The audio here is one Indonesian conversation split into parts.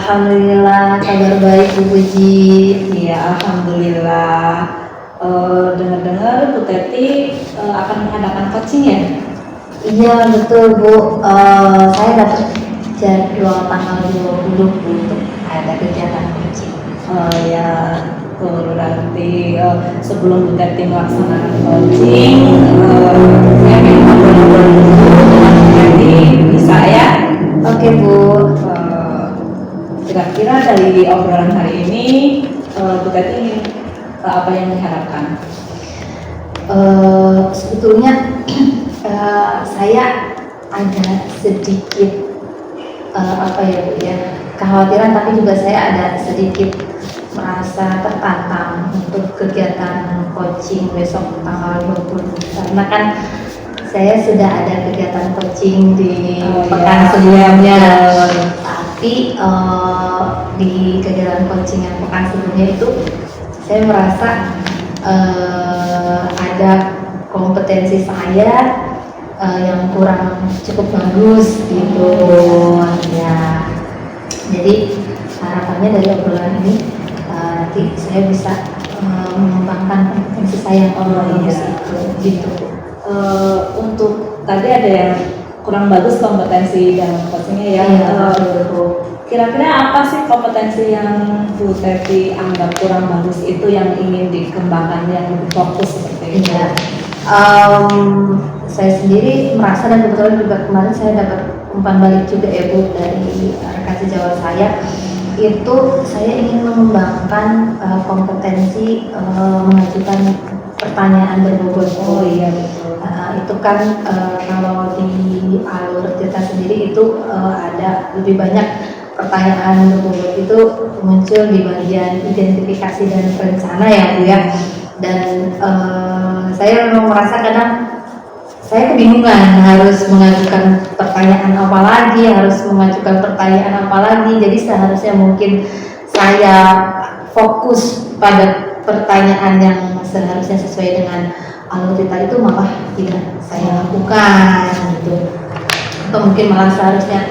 Alhamdulillah, kabar baik Bu Puji. Iya, alhamdulillah. Dengar-dengar Bu Teti akan mengadakan coaching ya? Iya betul Bu, saya dapat jadwal tanggal 20 Bu untuk ada kegiatan coaching. Oh ya, berarti sebelum Bu Teti melaksanakan coaching, saya ingin ngobrol-ngobrol dulu dengan Bu Teti, bisa ya? Oke Bu. Kira-kira dari obrolan hari ini, Bu Teti ingin apa yang diharapkan? Sebetulnya saya ada sedikit apa ya Bu ya, kekhawatiran, tapi juga saya ada sedikit merasa tertantang untuk kegiatan coaching besok tanggal 20, karena kan saya sudah ada kegiatan coaching di pekan sebelumnya. Tapi di kegiatan coaching yang pekan sebelumnya itu saya merasa ada kompetensi saya yang kurang cukup bagus gitu ya. Jadi harapannya dari obrolan ini nanti saya bisa mengembangkan kompetensi saya yang bagus itu gitu. Untuk tadi ada yang kurang bagus kompetensi dalam coachingnya ya. Kira-kira apa sih kompetensi yang Bu Teti anggap kurang bagus itu yang ingin dikembangkan, yang lebih fokus seperti itu? Saya sendiri merasa, dan kebetulan juga kemarin saya dapat umpan balik juga ya Bu dari rekan sejawat saya, itu saya ingin mengembangkan kompetensi mengajukan pertanyaan berbobot. Oh iya betul. Itu kan kalau di alur kita sendiri itu ada lebih banyak pertanyaan berbobot itu muncul di bagian identifikasi dan rencana ya Bu ya. Dan saya memang merasa kadang saya kebingungan harus mengajukan pertanyaan apa lagi, jadi seharusnya mungkin saya fokus pada pertanyaan yang seharusnya sesuai dengan alur kita, itu malah tidak saya lakukan gitu. Atau mungkin malah seharusnya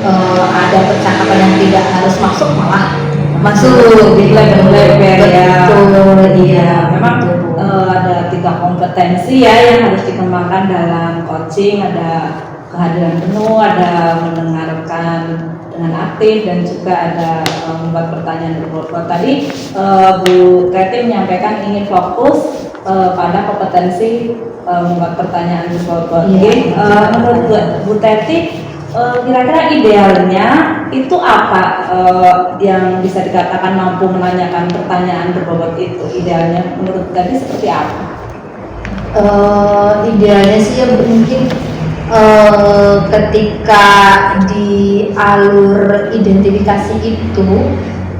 ada percakapan yang tidak harus masuk malah masuk di lebar-lebar ya. Betul, iya. Memang ada 3 kompetensi ya yang harus dikembangkan dalam coaching. Ada kehadiran penuh, ada mendengarkan dengan aktif, dan juga ada membuat pertanyaan berbobot. Tadi Bu Teti menyampaikan ingin fokus pada kompetensi membuat pertanyaan berbobot. Menurut Bu Teti, kira-kira idealnya itu apa yang bisa dikatakan mampu menanyakan pertanyaan berbobot itu? Idealnya menurut tadi seperti apa? Idealnya sih ya mungkin ketika di alur identifikasi itu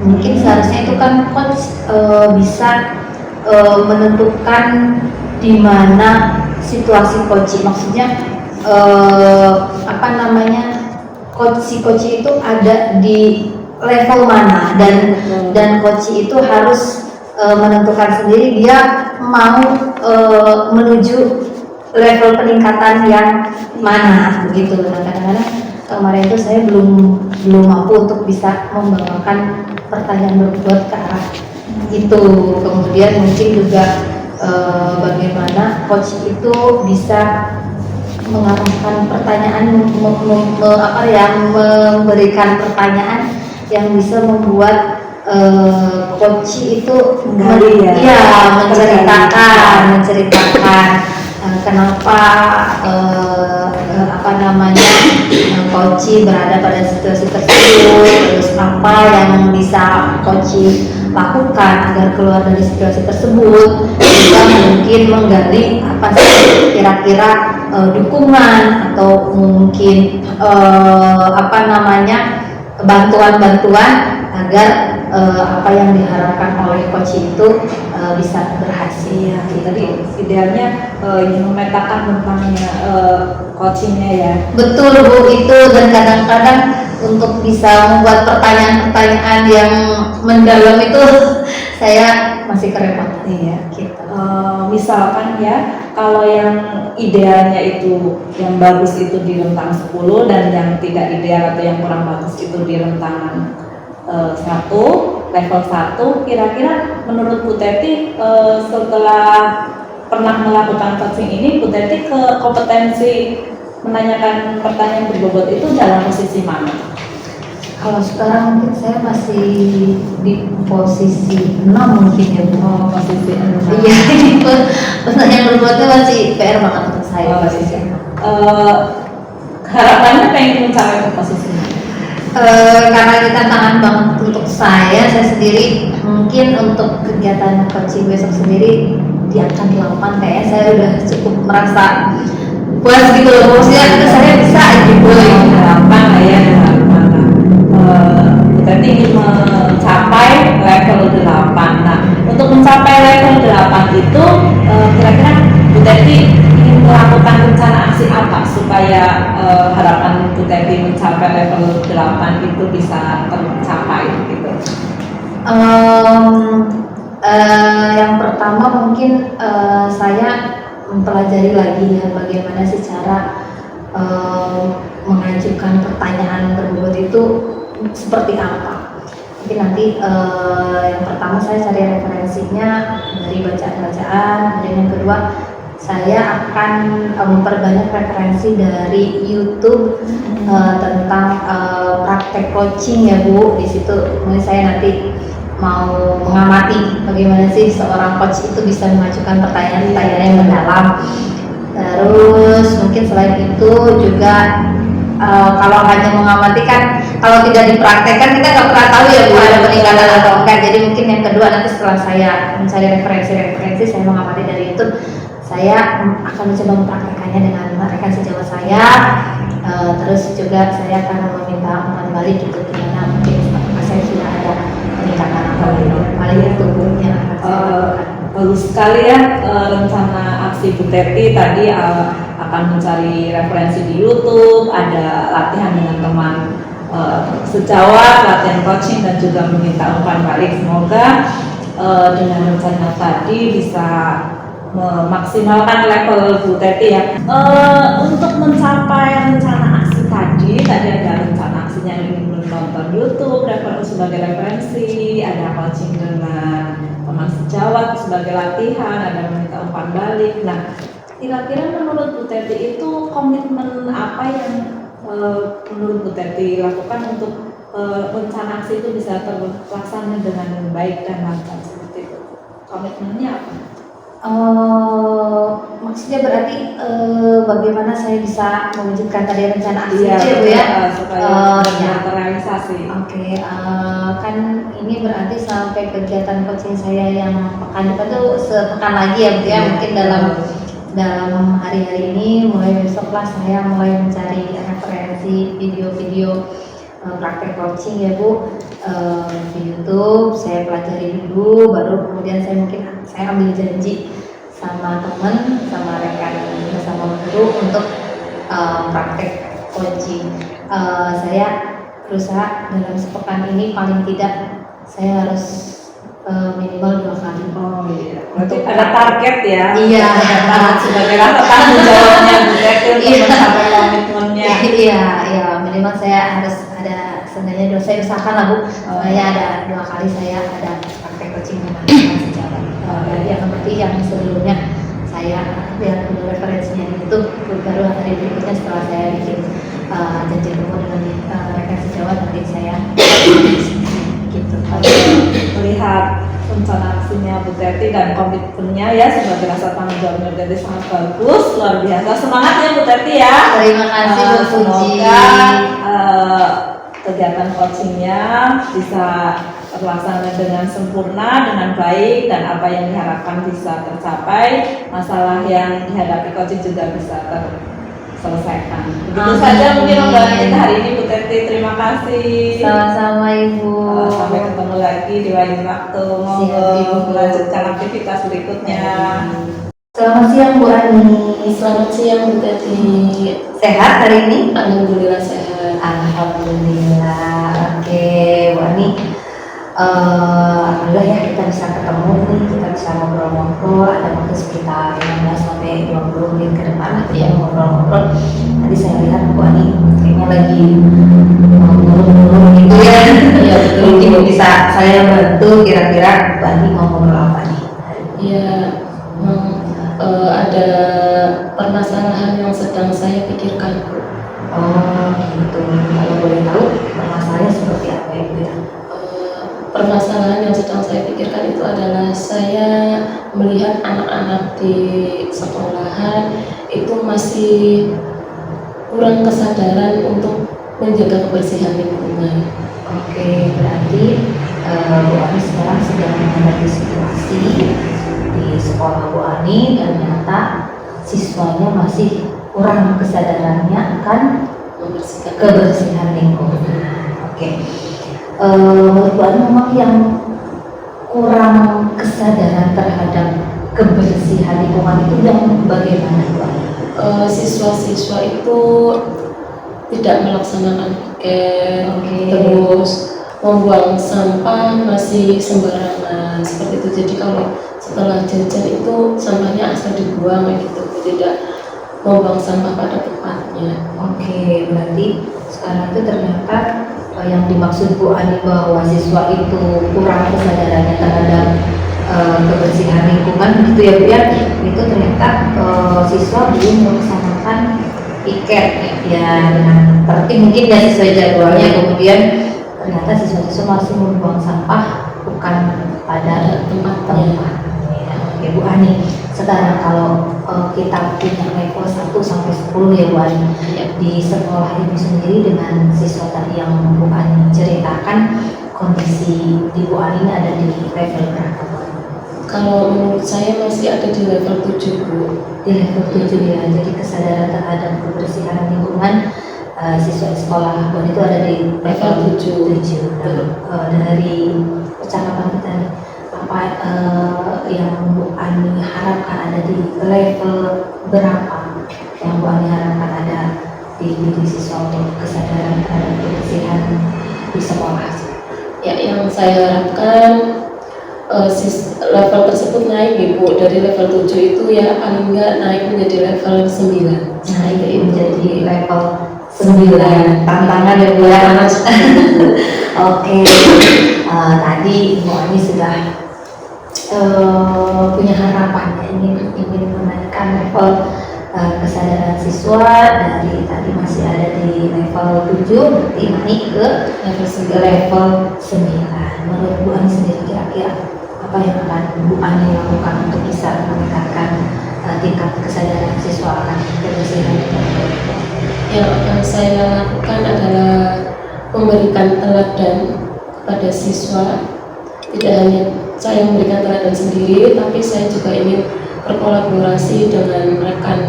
mungkin seharusnya itu kan coach bisa menentukan di mana situasi coaching, maksudnya coach itu ada di level mana, dan coach itu harus menentukan sendiri dia mau menuju level peningkatan yang mana begitu. Nah, kadang-kadang kemarin itu saya belum mampu untuk bisa membawakan pertanyaan berbobot ke arah itu. Kemudian mungkin juga bagaimana coach itu bisa mengarahkan pertanyaan, memberikan pertanyaan yang bisa membuat coach itu menceritakan kenapa coach berada pada situasi tersebut, terus apa yang bisa coach lakukan agar keluar dari situasi tersebut. Juga mungkin menggali apa sih kira-kira dukungan atau mungkin bantuan-bantuan agar apa yang diharapkan oleh coach itu bisa berhasil. Tadi idealnya ingin memetakan tentang coachingnya ya. Betul Bu, itu. Dan kadang-kadang untuk bisa membuat pertanyaan-pertanyaan yang mendalam itu saya masih kerepotan ya gitu. Misalkan ya, kalau yang idealnya itu yang bagus itu di rentang 10, dan yang tidak ideal atau yang kurang bagus itu di rentang 1, level 1. Kira-kira menurut Bu Teti setelah pernah melakukan coaching ini, Bu Teti ke kompetensi menanyakan pertanyaan berbobot itu dalam posisi mana? Kalau sekarang mungkin saya masih di posisi 6 mungkin ya Bu. Oh, posisi 6. Iya, pertanyaan berbuatnya masih PR banget untuk saya posisi 6. Harapannya pengen mencapai ke posisi mana? Karena ini tantangan banget untuk saya sendiri, mungkin untuk kegiatan coaching besok sendiri di angka 8 kayaknya saya udah cukup merasa puas gitu loh, maksudnya saya bisa gitu. Harapan lah ya, harapan lah. Kita ingin mencapai level 8. Nah, untuk mencapai level 8 itu kira-kira Bu Teti ingin melakukan rencana aksi apa supaya harapan Bu Teti mencapai level 8 itu bisa tercapai gitu? Yang pertama mungkin saya mempelajari lagi ya bagaimana sih cara mengajukan pertanyaan berbobot itu seperti apa. Mungkin nanti yang pertama saya cari referensinya dari bacaan-bacaan, dan yang kedua saya akan memperbanyak referensi dari YouTube tentang praktek coaching ya Bu. Di situ mulai saya nanti mau mengamati bagaimana sih seorang coach itu bisa mengajukan pertanyaan-pertanyaan yang mendalam. Terus mungkin selain itu juga kalau hanya mengamati kan, kalau tidak dipraktekkan kita nggak pernah tahu ya Bu ada peningkatan atau enggak. Jadi mungkin yang kedua nanti setelah saya mencari referensi-referensi, saya mengamati dari YouTube, saya akan mencoba mempraktekannya dengan rekan sejawat saya. Terus juga saya akan meminta umpan balik gitu, gimana mungkin apakah saya sudah ada peningkatan atau paling itu yang akan saya lakukan. Bagus sekali ya rencana aksi Bu Teti tadi akan mencari referensi di YouTube, ada latihan dengan teman sejawat, latihan coaching, dan juga meminta umpan balik. Semoga dengan rencana tadi bisa memaksimalkan level Bu Teti ya. Untuk mencapai rencana aksi tadi ada rencana aksinya ingin menonton YouTube sebagai referensi, ada coaching dengan teman sejawat sebagai latihan, ada meminta umpan balik. Nah, kira-kira menurut Bu Teti itu komitmen apa yang menurut Bu Teti lakukan untuk rencana aksi itu bisa terlaksana dengan baik dan lancar seperti itu? Komitmennya apa? Maksudnya berarti bagaimana saya bisa mewujudkan tadi rencana aksi Iya, itu ya Bu ya? supaya terrealisasi. Oke, kan ini berarti sampai kegiatan coaching saya yang pekan depan tuh sepekan lagi ya Bu ya, mungkin dalam hari-hari ini mulai besok lah saya mulai mencari referensi video-video praktek coaching ya Bu di YouTube. Saya pelajari dulu, baru kemudian saya ambil janji sama teman, sama rekan, bersama guru untuk praktek coaching. Saya berusaha dalam sepekan ini paling tidak saya harus minimal 2 kali. Oh iya, berarti ada target ya? Iya. Sebagai rasa tanggung jawabnya Bu Teti untuk mencapai komitmennya. Iya, minimal saya harus ada sebenarnya saya usahakan lah Bu, saya ada 2 kali saya ada praktek coaching dengan sejawat. Jadi yang seperti yang sebelumnya saya lihat dulu referensinya itu, baru hari berikutnya setelah saya bikin janji ketemu dengan rekan sejawat nanti saya gitu. Melihat rencana aksinya Bu Teti dan komitmennya ya sebagai rasa tanggung jawabnya Bu Teti sangat bagus, luar biasa. Semangatnya Bu Teti ya. Terima kasih Bu Puji. Semoga kegiatan coachingnya bisa terlaksana dengan sempurna, dengan baik, dan apa yang diharapkan bisa tercapai. Masalah yang dihadapi coaching juga bisa terselesaikan. Begitu saja mungkin obrolan kita hari ini Bu Teti. Terima kasih. Sama-sama Ibu. Sampai ketemu lagi di lain waktu. Monggo melanjutkan aktivitas berikutnya. Selamat siang Bu Ani. Selamat siang Bu Teti. Sehat hari ini? Alhamdulillah sehat. Alhamdulillah. Oke Bu Ani. Alhamdulillah ya kita bisa ketemu nih, kita bisa ngobrol-ngobrol. Ada waktu sekitar 15 sampai 20 menit ke depan nanti ya ngobrol-ngobrol. Tadi saya lihat Bu Ani kayaknya lagi ngurung-ngurung gitu ya. Iya, betul. Mungkin bisa saya bantu, kira-kira Bu Ani mau ngobrol apa nih? Iya, ada permasalahan yang sedang saya pikirkan, Bu. Oh gitu, kalau boleh tahu masalahnya seperti apa ya Bu ya? Permasalahan yang sedang saya pikirkan itu adalah saya melihat anak-anak di sekolahan itu masih kurang kesadaran untuk menjaga kebersihan lingkungan. Oke, berarti Bu Ani sekarang sedang menghadapi situasi di sekolah Bu Ani, ternyata siswanya masih kurang kesadarannya akan Membersihkan kebersihan lingkungan. Oke, menurut Bu Ani memang yang kurang kesadaran terhadap kebersihan lingkungan itu yang bagaimana Bu Ani? Siswa-siswa itu tidak melaksanakan piket, Oke. terus membuang sampah masih sembarangan seperti itu. Jadi kalau setelah jajan itu sampahnya asal dibuang gitu, tidak membuang sampah pada tempatnya. Oke, berarti sekarang itu ternyata yang dimaksud Bu Ani bahwa siswa itu kurang kesadarannya terhadap kebersihan lingkungan gitu ya Bu ya, itu ternyata siswa belum melaksanakan piket ya dengan tertib mungkin ya sesuai jadwalnya, kemudian ternyata siswa-siswa masih membuang sampah bukan pada tempatnya. Ya, oke Bu Ani, sekarang kalau kita punya level 1 sampai 10 ya Bu Ani, di sekolah ini sendiri dengan siswa tadi yang Bu Ani ceritakan, kondisi di Bu Ani ini ada di level berapa Bu Ani? Kalau menurut saya masih ada di level 7, Bu. Di level 7 ya, jadi kesadaran terhadap kebersihan lingkungan siswa sekolah Bu Ani itu ada di level 7. Nah, dari percakapan kita nih, apa yang Bu Ani harapkan ada di level berapa yang Bu Ani harapkan ada di siswa untuk kesadaran terhadap kebersihan di sekolah? Ya, yang saya harapkan level tersebut naik Ibu, dari level 7 itu ya paling enggak naik menjadi level 9. Nah itu menjadi level 9, tantangan ya Bu ya. Oke, tadi Bu Ani sudah punya harapan ya, ingin menaikkan level kesadaran siswa dari tadi masih ada di level 7, berarti naik ke level 9. Menurut Bu Ani sendiri kira-kira apa yang akan Bu Ani lakukan untuk bisa meningkatkan tingkat kesadaran siswa akan kebersihan lingkungan? Yang akan saya lakukan adalah memberikan teladan kepada siswa. Tidak hanya saya memberikan teladan sendiri, tapi saya juga ingin berkolaborasi dengan rekan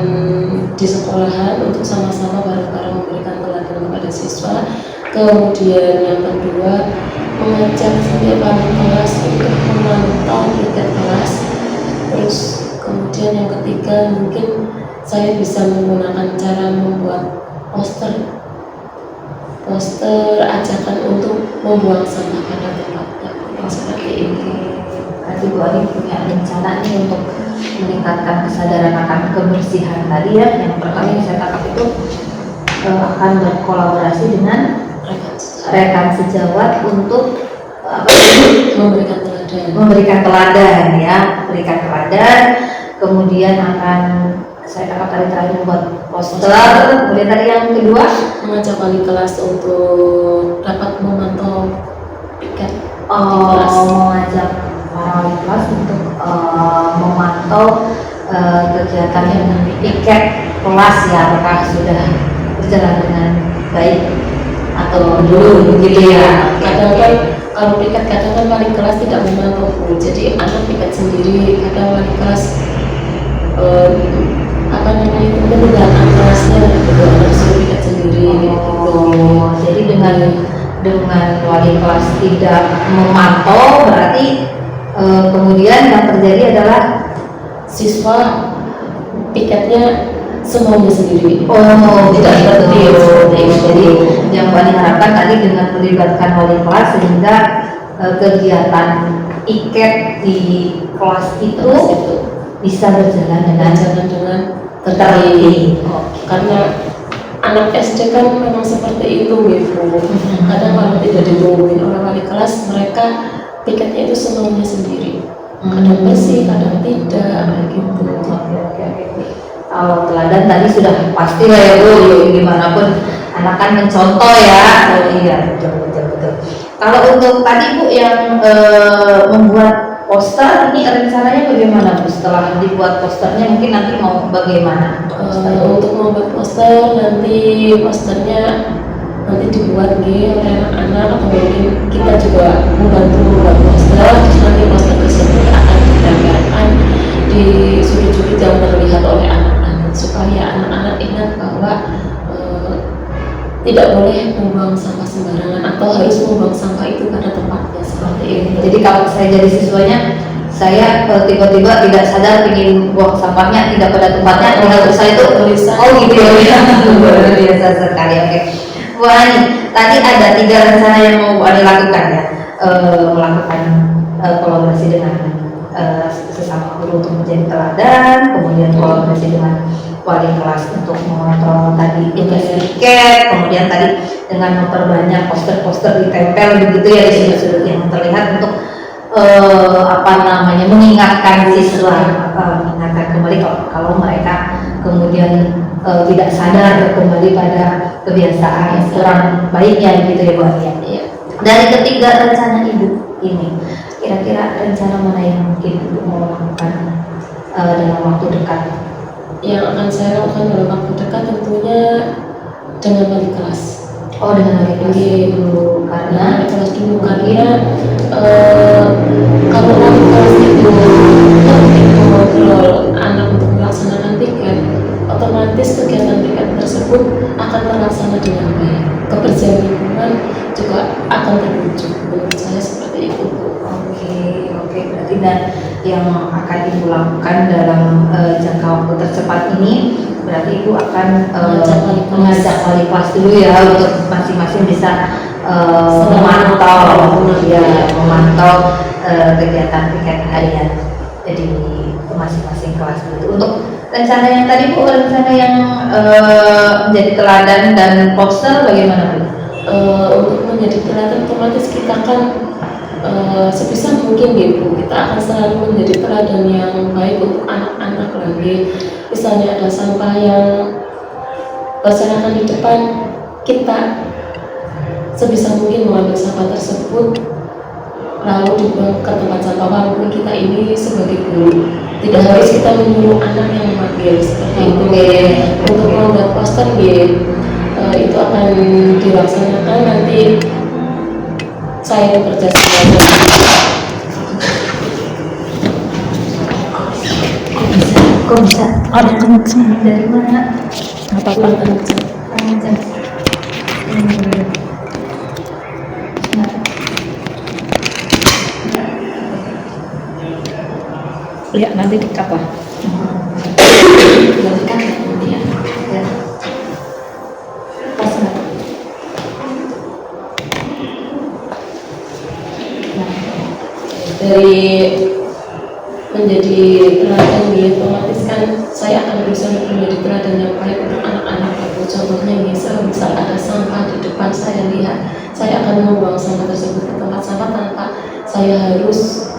di sekolahan untuk sama-sama bareng-bareng memberikan teladan kepada siswa. Kemudian yang kedua, mengajak setiap anak kelas untuk memantau piket kelas. Terus kemudian yang ketiga, mungkin saya bisa menggunakan cara membuat poster ajakan untuk membuang sampah pada tempatnya. Seperti ini. Berarti Bu Ani punya rencana nih untuk meningkatkan kesadaran akan kebersihan tadi ya. Yang pertama yang saya tangkap itu akan berkolaborasi dengan rekan sejawat untuk memberikan teladan ya, kemudian akan saya tangkap tadi terakhir membuat poster, kemudian tadi yang kedua mengajak wali kelas untuk dapat memantau piket kelas. Mengajak para wali kelas untuk memantau kegiatan yang piket kelas ya, apakah sudah berjalan dengan baik atau belum begitu ya. Kadang kan kalau piket kadang kan wali kelas tidak memantau Bu. Jadi anak piket sendiri, kadang wali kelas meninggalkan kelasnya gitu, anak suruh piket sendiri gitu. Jadi dengan wali kelas tidak memantau berarti kemudian yang terjadi adalah siswa piketnya semuanya sendiri. Tidak seperti itu. Jadi yang Pani harapkan tadi dengan melibatkan wali kelas sehingga kegiatan iket di kelas itu bisa berjalan dengan tertib. tertib. Karena anak SD kan memang seperti itu gitu. Kadang kalau tidak ditungguin oleh wali kelas, mereka piketnya itu semaunya sendiri. Kadang bersih, kadang tidak, gitu. Oke. Kalau teladan tadi sudah pasti lah ya Bu, gimana pun anak kan mencontoh ya. Oh iya, betul. Kalau untuk tadi Bu yang membuat poster, ini rencananya bagaimana Bu? Setelah dibuat posternya mungkin nanti mau bagaimana? Untuk membuat posternya nanti dibuat oleh anak-anak, atau mungkin kita juga membantu membuat poster. Terus nanti poster tersebut akan ditempelkan di sudut-sudut yang terlihat oleh anak-anak, supaya anak-anak ingat bahwa tidak boleh membuang sampah sembarangan, atau harus membuang sampah itu pada tempatnya, seperti itu. Jadi kalau saya jadi siswanya, saya tiba-tiba tidak sadar ingin buang sampahnya tidak pada tempatnya, tinggal saya itu tulisan. Oh gitu ya, luar biasa sekali. Oke, Bu Ani, tadi ada 3 rencana yang mau Bu Ani lakukan ya, melakukan kolaborasi dengan sesama guru untuk menjadi teladan, kemudian kolaborasi dengan wali kelas untuk mengontrol tadi tiket, kemudian tadi dengan memperbanyak poster-poster ditempel begitu ya di sudut-sudut yang terlihat untuk mengingatkan siswa, mengingatkan kembali kalau mereka kemudian tidak sadar kembali pada kebiasaan kurang baiknya gitu ya Bu Ani. Dari ketiga rencana Ibu ini, kira-kira rencana mana yang mungkin Ibu mau lakukan dalam waktu dekat? Yang akan saya lakukan dalam waktu dekat tentunya dengan wali kelas. Oh, dengan wali kelas dulu, karena wali kelas dulu, karena kalau wali kelas itu tertib mengontrol anak untuk melaksanakan tiket, otomatis kegiatan tiket tersebut akan terlaksana dengan baik. Kebersihan lingkungan juga akan terwujud. Menurut saya seperti itu. Oke, berarti yang akan Ibu lakukan dalam jangka waktu tercepat ini, berarti Ibu akan mengajak wali kelas dulu ya, untuk masing-masing bisa memantau kegiatan tiket harian di masing-masing kelas itu. Untuk rencana yang tadi Bu, rencana yang menjadi teladan dan poster bagaimana Bu? Untuk menjadi teladan, otomatis kita kan sebisa mungkin gitu, kita akan selalu menjadi teladan yang baik untuk anak-anak lagi. Misalnya ada sampah yang berserakan di depan, kita sebisa mungkin mengambil sampah tersebut lalu dibuang ke tempat sampah. Walaupun kita ini sebagai guru, tidak harus kita menyuruh anak yang mengambil seperti itu. Untuk membuat poster itu akan dilaksanakan nanti saya bekerja sama. Kok bisa? Ada kenceng. Dari mana? Apa-apa kenceng. Ya, nanti dekat lah. Dekat ya. Pas nggak? Dari menjadi teladan otomatis kan saya akan berusaha menjadi teladan yang baik untuk anak-anak. Contohnya misal ada sampah di depan, saya lihat, saya akan membuang sampah tersebut ke tempat sampah tanpa saya harus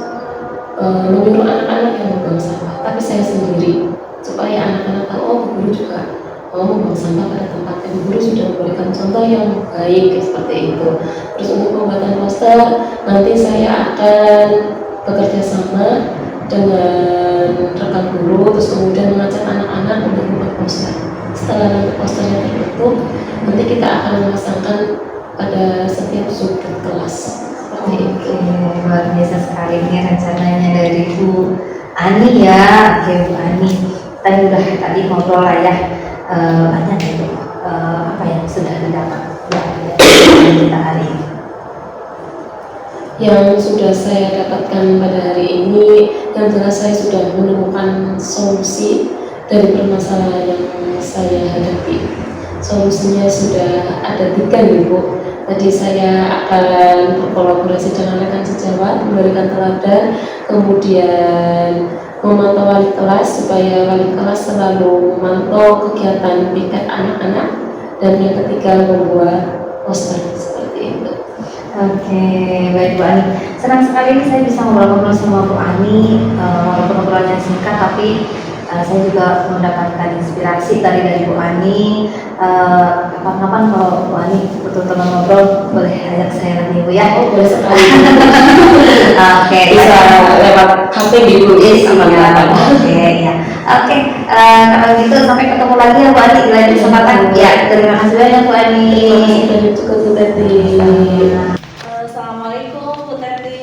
menyuruh anak-anak yang membuang sampah, tapi saya sendiri, supaya anak-anak tahu, oh guru juga mau membuang sampah pada tempatnya. Guru sudah memberikan contoh yang baik seperti itu. Terus untuk pembuatan poster, nanti saya akan bekerja sama dengan rekan guru, terus kemudian mengajak anak-anak untuk membuat poster. Setelah nanti posternya terbentuk, nanti kita akan memasangkan pada setiap sudut kelas. Seperti itu. Luar biasa sekali ini rencananya dari Bu Ani ya. Oke Bu Ani, tadi ngobrol lah ya, banyak ya Bu, apa yang sudah didapat dari kita hari ini. Yang sudah saya dapatkan pada hari ini, yang jelas saya sudah menemukan solusi dari permasalahan yang saya hadapi. Solusinya sudah ada 3 nih Bu. Tadi saya akan berkolaborasi dengan rekan sejawat, memberikan teladan, kemudian memantau wali kelas supaya wali kelas selalu memantau kegiatan piket anak-anak dan yang ketiga membuat poster seperti itu. Oke, baik Bu Ani. Senang sekali nih saya bisa ngobrol-ngobrol sama Bu Ani, walaupun ngobrolnya singkat, tapi saya juga mendapatkan inspirasi tadi dari Bu Ani. Kapan-kapan kalau Bu Ani butuh teman ngobrol, boleh ajak saya lagi Bu ya. Oh, boleh sekali. Oke, Bisa lewat HP di Google sama silakan. Oke, ya. Oke, kalau gitu sampai ketemu lagi ya Bu Ani di lain kesempatan. Ya, terima kasih banyak Bu Ani. Dan juga Bu Teti. Assalamualaikum Bu Teti.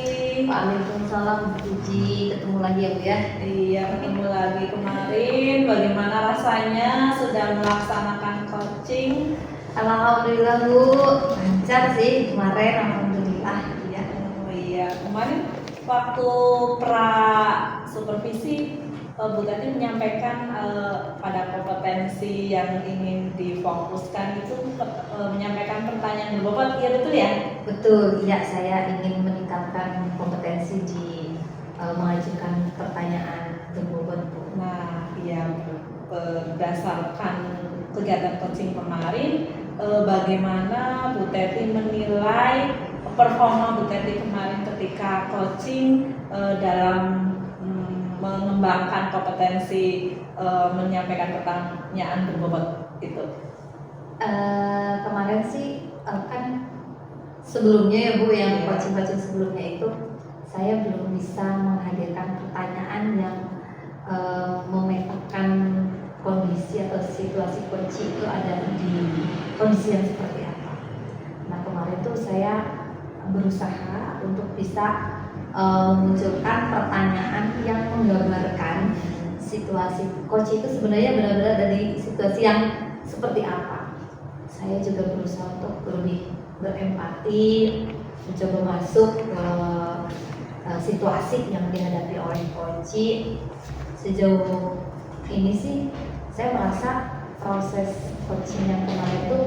Waalaikumsalam Bu Puji, ketemu lagi ya Bu ya. Iya, ketemu lagi kemarin. Bagaimana rasanya sudah melaksanakan coaching? Alhamdulillah Bu, lancar sih kemarin, alhamdulillah ya. Oh iya, kemarin waktu pra supervisi Bu Teti menyampaikan pada kompetensi yang ingin difokuskan itu menyampaikan pertanyaan berbobot, iya betul ya? Betul, iya saya ingin meningkatkan kompetensi di mengajukan pertanyaan berbobot Bu. Nah, iya berdasarkan kegiatan coaching kemarin, bagaimana Bu Teti menilai performa Bu Teti kemarin ketika coaching dalam mengembangkan kompetensi menyampaikan pertanyaan berbobot itu? Kemarin sih kan sebelumnya ya Bu, yang coaching-coaching sebelumnya itu saya belum bisa menghadirkan pertanyaan yang memetakan kondisi atau situasi coaching itu ada di kondisi yang seperti apa. Nah kemarin tuh saya berusaha untuk bisa memunculkan pertanyaan yang menggambarkan situasi coach itu sebenarnya benar-benar ada di situasi yang seperti apa. Saya juga berusaha untuk lebih berempati, mencoba masuk ke situasi yang dihadapi oleh coach. Sejauh ini sih saya merasa proses coaching yang kemarin itu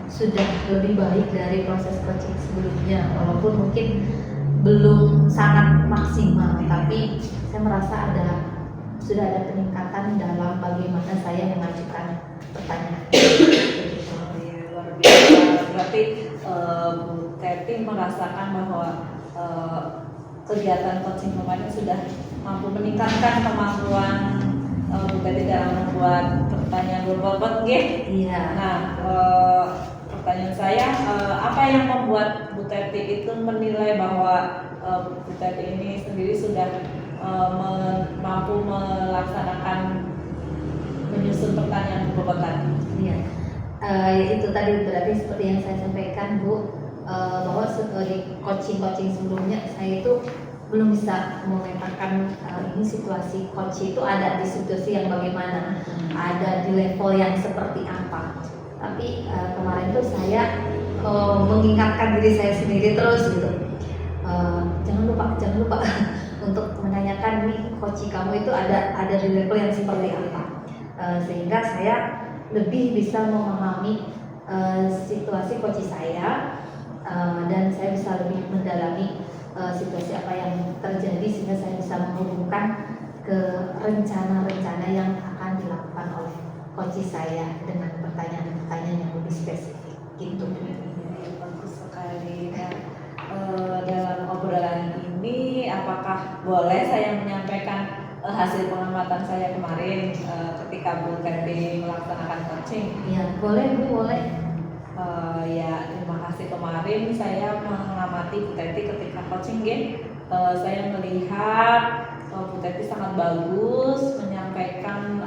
sudah lebih baik dari proses coaching sebelumnya, walaupun mungkin belum sangat maksimal, tapi saya merasa sudah ada peningkatan dalam bagaimana saya mengajukan pertanyaan. Luar biasa. Berarti Bu Teti merasakan bahwa kegiatan coaching kemarin sudah mampu meningkatkan kemampuan Bu Teti dalam membuat pertanyaan berbobot, Iya. Nah, pertanyaan saya, apa yang membuat Bu Teti itu menilai bahwa Bu Teti ini sendiri sudah mampu melaksanakan menyusun pertanyaan berbobot tadi? Iya. Itu tadi berarti seperti yang saya sampaikan Bu, bahwa di coaching sebelumnya saya itu belum bisa memetakan ini situasi coach itu ada di situasi yang bagaimana, ada di level yang seperti apa. Tapi kemarin tuh saya mengingatkan diri saya sendiri terus gitu, jangan lupa untuk menanyakan nih coach kamu itu ada di level yang seperti apa, sehingga saya lebih bisa memahami situasi coach saya, dan saya bisa lebih mendalami situasi apa yang terjadi, sehingga saya bisa menghubungkan ke rencana-rencana yang akan dilakukan oleh coach saya dengan pertanyaan-pertanyaan yang lebih spesifik gitu. Bagus sekali. Nah, dalam obrolan ini apakah boleh saya menyampaikan hasil pengamatan saya kemarin ketika Bu Teti melaksanakan coaching? Iya, boleh Bu, boleh. Ya, terima kasih. Kemarin saya mengamati Bu Teti ketika coaching, saya melihat Bu Teti sangat bagus menyampaikan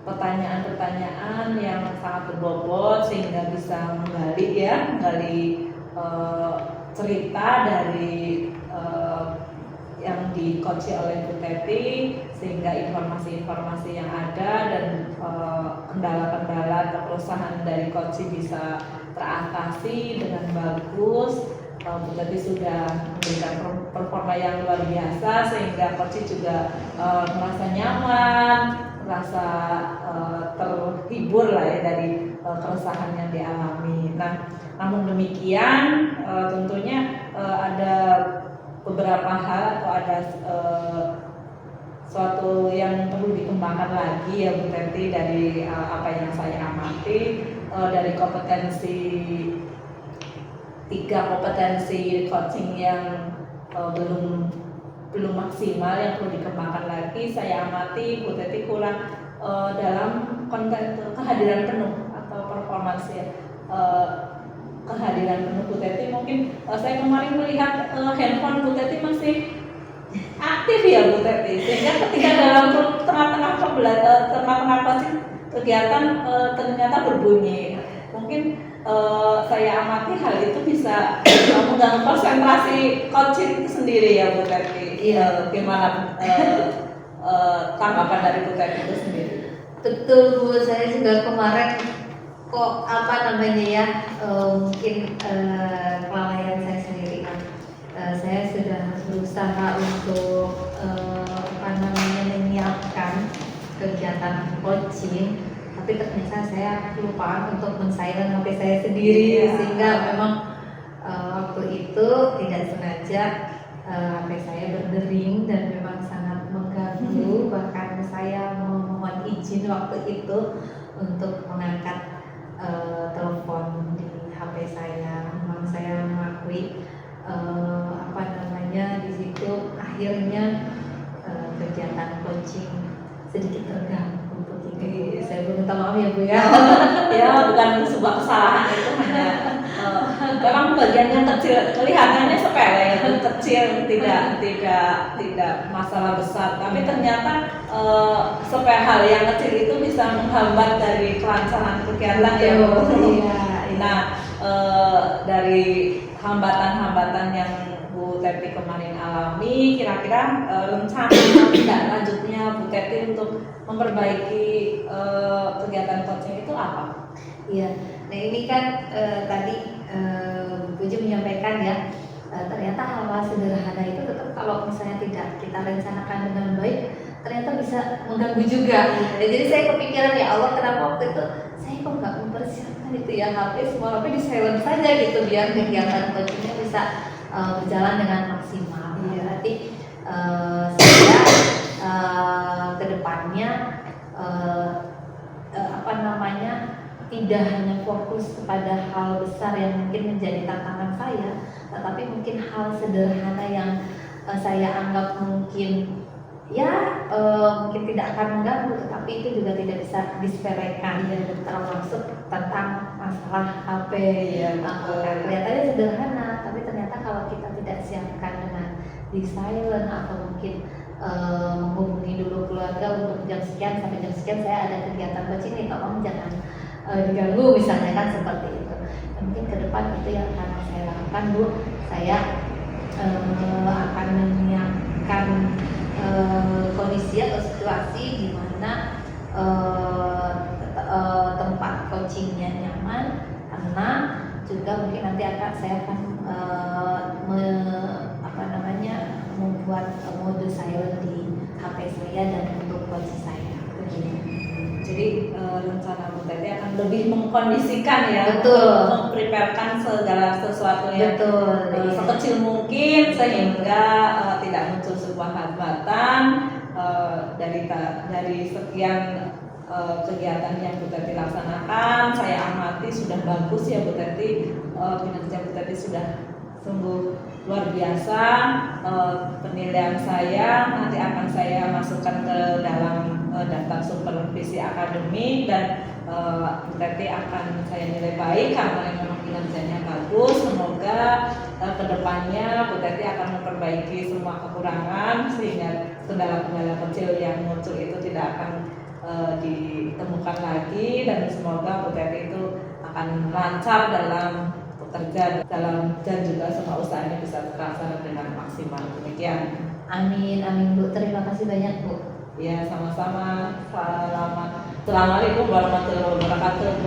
pertanyaan-pertanyaan yang sangat berbobot sehingga bisa menggali cerita dari yang di-coach oleh Bu Teti, sehingga informasi-informasi yang ada dan kendala-kendala atau keluhan dari coach bisa teratasi dengan bagus. Bu Teti sudah memberikan performa yang luar biasa sehingga coach juga merasa nyaman, merasa terhibur lah ya dari keresahan yang dialami. Nah, namun demikian tentunya ada beberapa hal atau ada suatu yang perlu dikembangkan lagi ya Bu Teti dari apa yang saya amati. dari kompetensi 3 kompetensi coaching yang belum maksimal yang perlu dikembangkan lagi. Saya amati Bu Teti kurang dalam konten kehadiran penuh atau performance ya. Kehadiran penuh Bu Teti mungkin saya kemarin melihat handphone Bu Teti masih aktif ya Bu Teti, sehingga ketika dalam tengah-tengah coaching kegiatan ternyata berbunyi. Mungkin saya amati hal itu bisa mengganggu konsentrasi coaching itu sendiri ya Bu Teti. Gimana tanggapan dari Bu Teti itu sendiri? Betul Bu, saya juga kemarin kok mungkin kelalaian saya sendiri kan. Saya sudah berusaha untuk menyiapkan kegiatan coaching, tapi ternyata saya lupa untuk men-silent HP saya sendiri, sehingga memang waktu itu tidak sengaja HP saya berdering dan memang sangat mengganggu. Bahkan saya memohon izin waktu itu untuk mengangkat telepon di HP saya. Memang saya mengakui di situ akhirnya kegiatan coaching sedikit terganggu begitu. Saya minta maaf ya Bu ya. Ya, bukan sebuah kesalahan, itu hanya memang bagian yang kecil, kelihatannya sepele, kecil, tidak masalah besar, tapi ternyata hal yang kecil itu bisa menghambat dari kelancaran kegiatan ya Bu. Nah, dari hambatan-hambatan yang Bu Teti kemarin alami, kira-kira rencana tindak lanjutnya Bu Teti untuk memperbaiki kegiatan coaching itu apa? Iya, nah ini kan tadi Bu Puji menyampaikan ya, ternyata hal-hal sederhana itu tetap kalau misalnya tidak kita rencanakan dengan baik, ternyata bisa mengganggu juga. Jadi saya kepikiran, ya Allah, kenapa waktu itu saya kok nggak mempersiapkan itu ya, semua HP di silent saja gitu, biar kegiatan coachingnya bisa berjalan dengan maksimal. Berarti saya kedepannya tidak hanya fokus kepada hal besar yang mungkin menjadi tantangan saya, tetapi mungkin hal sederhana yang saya anggap mungkin mungkin tidak akan mengganggu, tetapi itu juga tidak bisa disepelekan, termasuk tentang masalah HP. Kelihatannya sederhana, tapi ternyata kalau kita tidak siapkan dengan di silent atau mungkin menghubungi dulu keluarga untuk jam sekian sampai jam sekian saya ada kegiatan coaching nih, tolong jangan diganggu misalnya, kan seperti itu. Mungkin ke depan itu yang akan saya lakukan Bu. Saya akan menyiapkan kondisi atau situasi di mana tempat coachingnya nyaman, tenang, juga mungkin nanti saya akan membuat mode silent di HP saya dan untuk coaching saya begini. Jadi rencana Bu Teti akan lebih mengkondisikan ya, mempreparekan segala sesuatu yang sekecil mungkin sehingga tidak muncul sebuah hambatan dari sekian kegiatan yang Bu Teti laksanakan. Saya amati sudah bagus ya Bu Teti, kinerja Bu Teti sudah sungguh luar biasa. Penilaian saya nanti akan saya masukkan ke dalam daftar supervisi akademik, dan Bu Teti akan saya nilai baik karena memang kinerjanya bagus. Semoga kedepannya Bu Teti akan memperbaiki semua kekurangan sehingga kendala-kendala kecil yang muncul itu tidak akan ditemukan lagi, dan semoga Bu Teti itu akan lancar dalam bekerja dan juga semua usahanya bisa terlaksana dengan maksimal. Demikian. Amin, amin Bu. Terima kasih banyak Bu. Ya, sama-sama. Assalamualaikum warahmatullahi wabarakatuh.